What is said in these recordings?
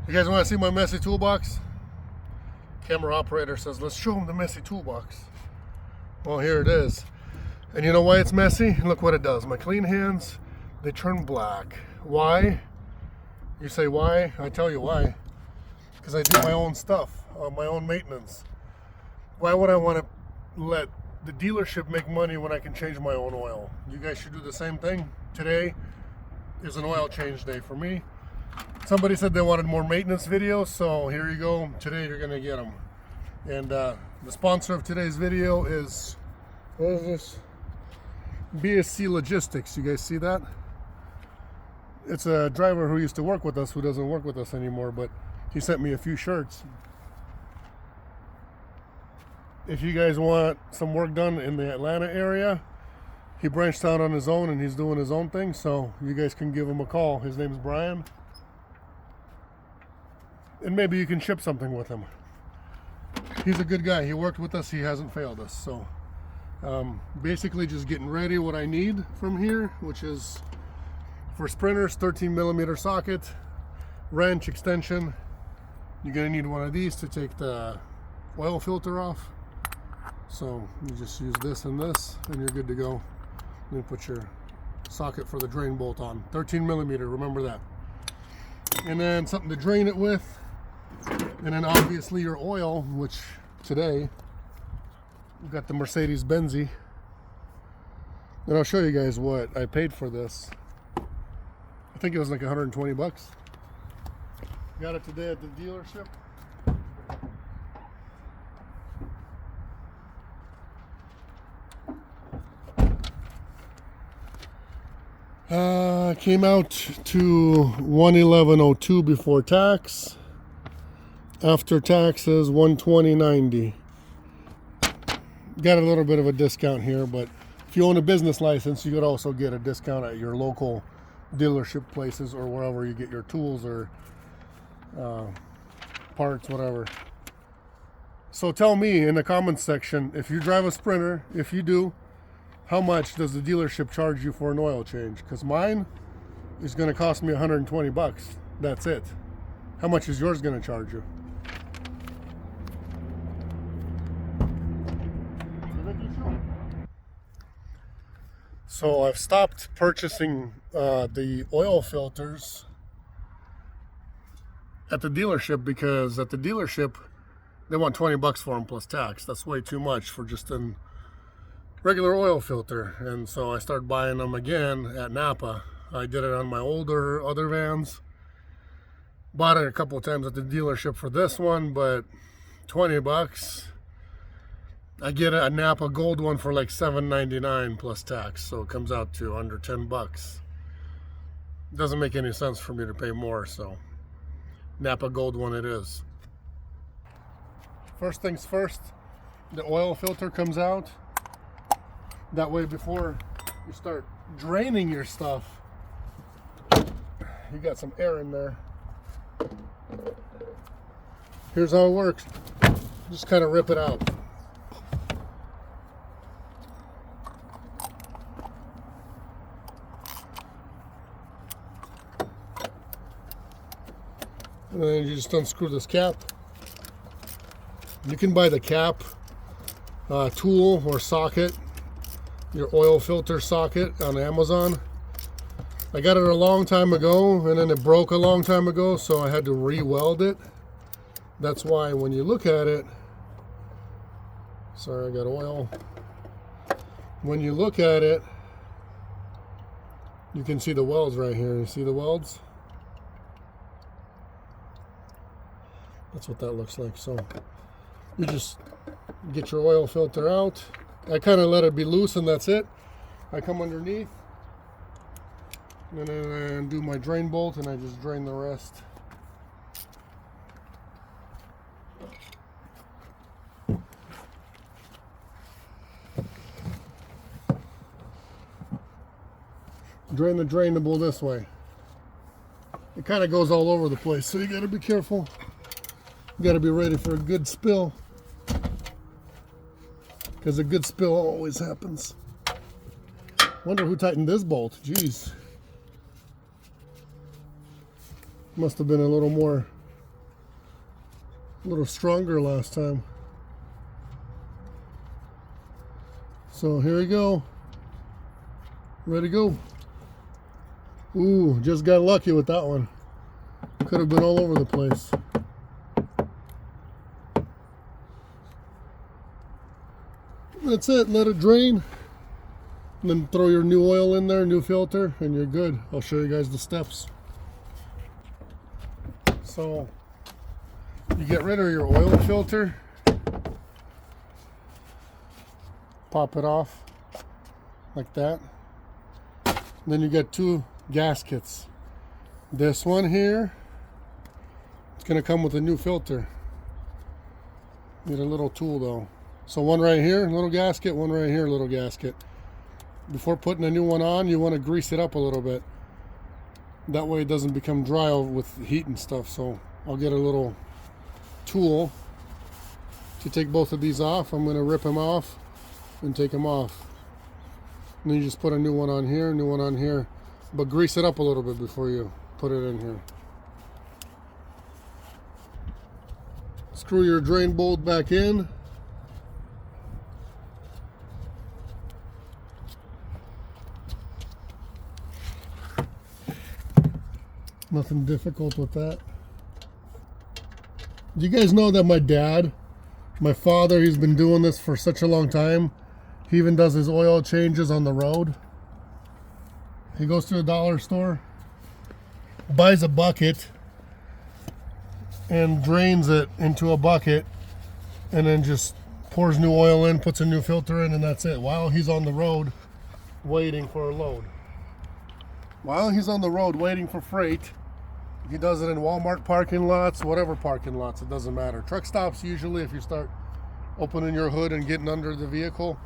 You guys want to see my messy toolbox? Camera operator says, let's show them the messy toolbox. Well, here it is. And you know why it's messy? Look what it does. My clean hands, they turn black. Why? You say why? I tell you why. Because I do my own stuff, my own maintenance. Why would I want to let the dealership make money when I can change my own oil? You guys should do the same thing. Today is an oil change day for me. Somebody said they wanted more maintenance videos, so here you go. Today you're gonna get them. And the sponsor of today's video is, what is this? BSC Logistics. You guys see that? It's a driver who used to work with us who doesn't work with us anymore, but he sent me a few shirts. If you guys want some work done in the Atlanta area, he branched out on his own and he's doing his own thing, so you guys can give him a call. His name's Brian. And maybe you can ship something with him. He's a good guy. He worked with us. He hasn't failed us. So basically just getting ready what I need from here, which is for sprinters, 13mm socket, wrench extension. You're going to need one of these to take the oil filter off. So you just use this and this and you're good to go. Then put your socket for the drain bolt on. 13mm, remember that. And then something to drain it with. And then obviously your oil, which today we've got the Mercedes Benzy. And I'll show you guys what I paid for this. I think it was like 120 bucks. Got it today at the dealership. Came out to 111.02 before tax. After taxes, 120.90. Got a little bit of a discount here, but if you own a business license, you could also get a discount at your local dealership places or wherever you get your tools or parts, whatever. So tell me in the comments section, if you drive a Sprinter, if you do, how much does the dealership charge you for an oil change? Because mine is going to cost me 120 bucks. That's it. How much is yours going to charge you? So I've stopped purchasing the oil filters at the dealership because at the dealership they want 20 bucks for them plus tax. That's way too much for just a regular oil filter. And so I started buying them again at Napa. I did it on my other vans. Bought it a couple of times at the dealership for this one, but 20 bucks. I get a Napa Gold one for like $7.99 plus tax, so it comes out to under 10 bucks. Doesn't make any sense for me to pay more, so Napa Gold one it is. First things first, the oil filter comes out. That way before you start draining your stuff, you got some air in there. Here's how it works. Just kind of rip it out. And then you just unscrew this cap. You can buy the cap tool or socket, your oil filter socket on Amazon. I got it a long time ago and then it broke a long time ago, so I had to re-weld it. That's why when you look at it, sorry, I got oil. When you look at it, you can see the welds right here. You see the welds? That's what that looks like. So you just get your oil filter out. I kind of let it be loose and that's it. I come underneath and then I do my drain bolt and I just drain the rest. Drain the drainable this way. It kind of goes all over the place, so you got to be careful. You got to be ready for a good spill, because a good spill always happens. Wonder who tightened this bolt. Jeez. Must have been a little more A little stronger last time. So here we go. Ready to go. Ooh, just got lucky with that one. Could have been all over the place. That's it, let it drain. And then throw your new oil in there, new filter, and you're good. I'll show you guys the steps. So, you get rid of your oil filter. Pop it off, like that. And then you get two gaskets. This one here, it's gonna come with a new filter. Need a little tool though. So one right here, little gasket, one right here, little gasket. Before putting a new one on, you want to grease it up a little bit. That way it doesn't become dry with heat and stuff. So I'll get a little tool to take both of these off. I'm going to rip them off and take them off. And then you just put a new one on here, new one on here. But grease it up a little bit before you put it in here. Screw your drain bolt back in. Nothing difficult with that. Do you guys know that my father, he's been doing this for such a long time. He even does his oil changes on the road. He goes to a dollar store, buys a bucket, and drains it into a bucket, and then just pours new oil in, puts a new filter in, and that's it. While he's on the road waiting for a load. While he's on the road waiting for freight, he does it in Walmart parking lots, whatever parking lots, it doesn't matter. Truck stops, usually if you start opening your hood and getting under the vehicle,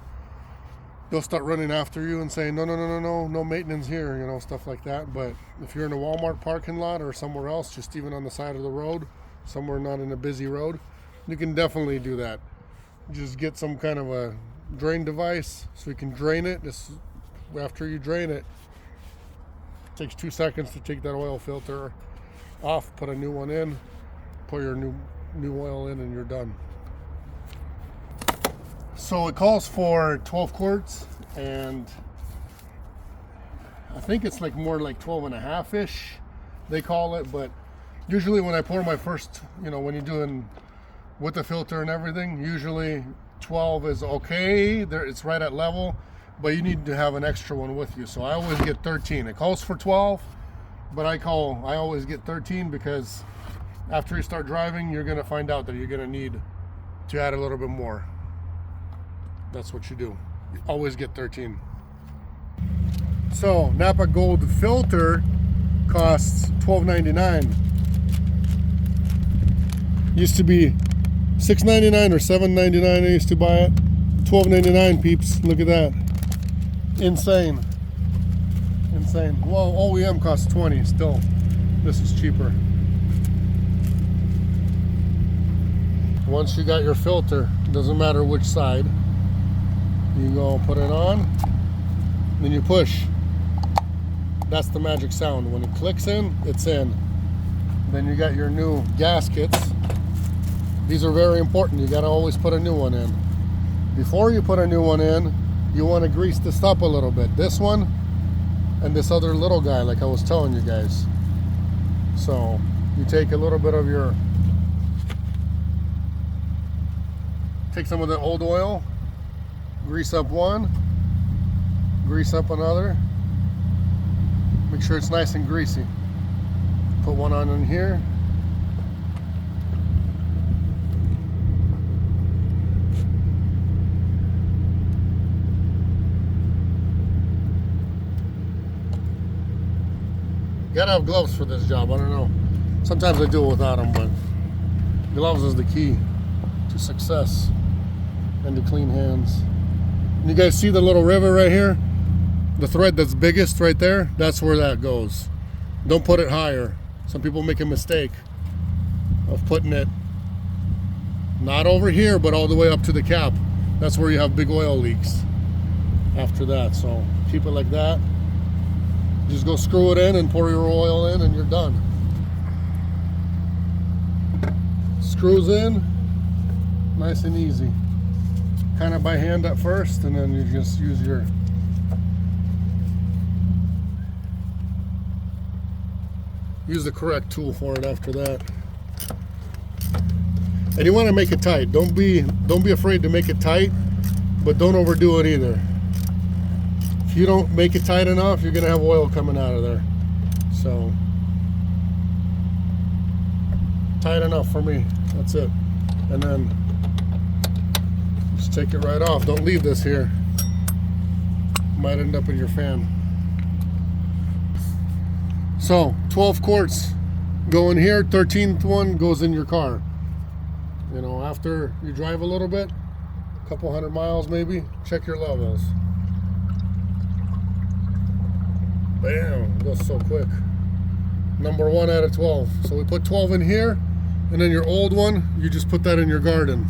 they'll start running after you and saying, no maintenance here, you know, stuff like that. But if you're in a Walmart parking lot or somewhere else, just even on the side of the road, somewhere not in a busy road, you can definitely do that. Just get some kind of a drain device so you can drain it. Just after you drain it, it takes 2 seconds to take that oil filter off, put a new one in, put your new oil in, and you're done. So it calls for 12 quarts, and I think it's like more like 12 and a half-ish they call it, but usually when I pour my first, you know, when you're doing with the filter and everything, usually 12 is okay, it's right at level, but you need to have an extra one with you. So I always get 13. It calls for 12, but I always get 13 because after you start driving, you're gonna find out that you're gonna need to add a little bit more. That's what you do. You always get 13. So Napa Gold filter costs $12.99. Used to be $6.99 or $7.99. I used to buy it. $12.99, peeps. Look at that. Insane. Insane. Well, OEM costs $20 still. This is cheaper. Once you got your filter, doesn't matter which side, you go put it on, then you push. That's the magic sound. When it clicks in, it's in. Then you got your new gaskets. These are very important. You got to always put a new one in. Before you put a new one in, you want to grease this up a little bit. This one and this other little guy, like I was telling you guys. So you take a little bit of take some of the old oil, grease up one, grease up another. Make sure it's nice and greasy. Put one on in here. You gotta have gloves for this job. I don't know. Sometimes I do it without them, but gloves is the key to success and to clean hands. And you guys see the little rivet right here? The thread that's biggest right there, that's where that goes. Don't put it higher. Some people make a mistake of putting it not over here, but all the way up to the cap. That's where you have big oil leaks after that. So keep it like that. Just go screw it in and pour your oil in and you're done. screws in, nice and easy. Kind of by hand at first, and then you just use the correct tool for it after that. And you want to make it tight. Don't be afraid to make it tight, but don't overdo it either. If you don't make it tight enough, you're gonna have oil coming out of there. So tight enough for me. That's it. And then just take it right off. Don't leave this here. Might end up in your fan. So 12 quarts go in here, 13th one goes in your car. You know, after you drive a little bit, a couple hundred miles maybe, check your levels. Bam, it goes so quick. Number 1 out of 12. So we put 12 in here, and then your old one, you just put that in your garden.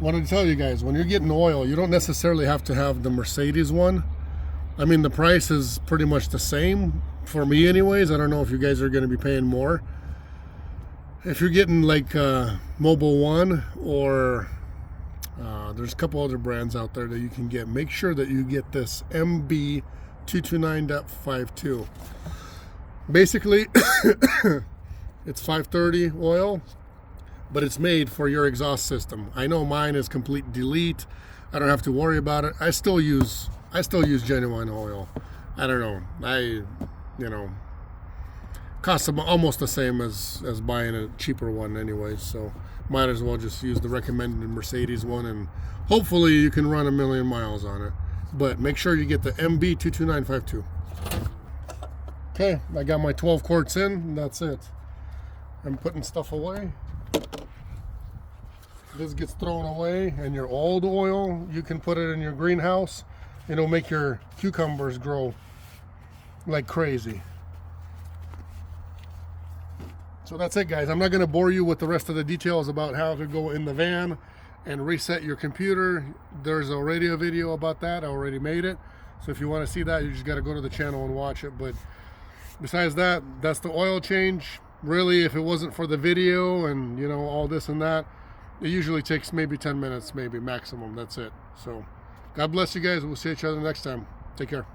Wanted to tell you guys, when you're getting oil, you don't necessarily have to have the Mercedes one. I mean, the price is pretty much the same for me anyways. I don't know if you guys are going to be paying more. If you're getting like Mobile One, or there's a couple other brands out there that you can get, make sure that you get this MB 229.52. Basically, it's 530 oil, but it's made for your exhaust system. I know mine is complete delete. I don't have to worry about it. I still use genuine oil. I don't know. Costs almost the same as buying a cheaper one anyways, so might as well just use the recommended Mercedes one, and hopefully you can run 1,000,000 miles on it. But make sure you get the MB 229.52. Okay, I got my 12 quarts in, and that's it. I'm putting stuff away. This gets thrown away, and your old oil, you can put it in your greenhouse. It'll make your cucumbers grow like crazy. So that's it, guys. I'm not going to bore you with the rest of the details about how to go in the van and reset your computer. There's already a video about that. I already made it. So if you want to see that, you just got to go to the channel and watch it. But besides that, that's the oil change. Really, if it wasn't for the video and, you know, all this and that, it usually takes maybe 10 minutes, maybe maximum. That's it. So God bless you guys. We'll see each other next time. Take care.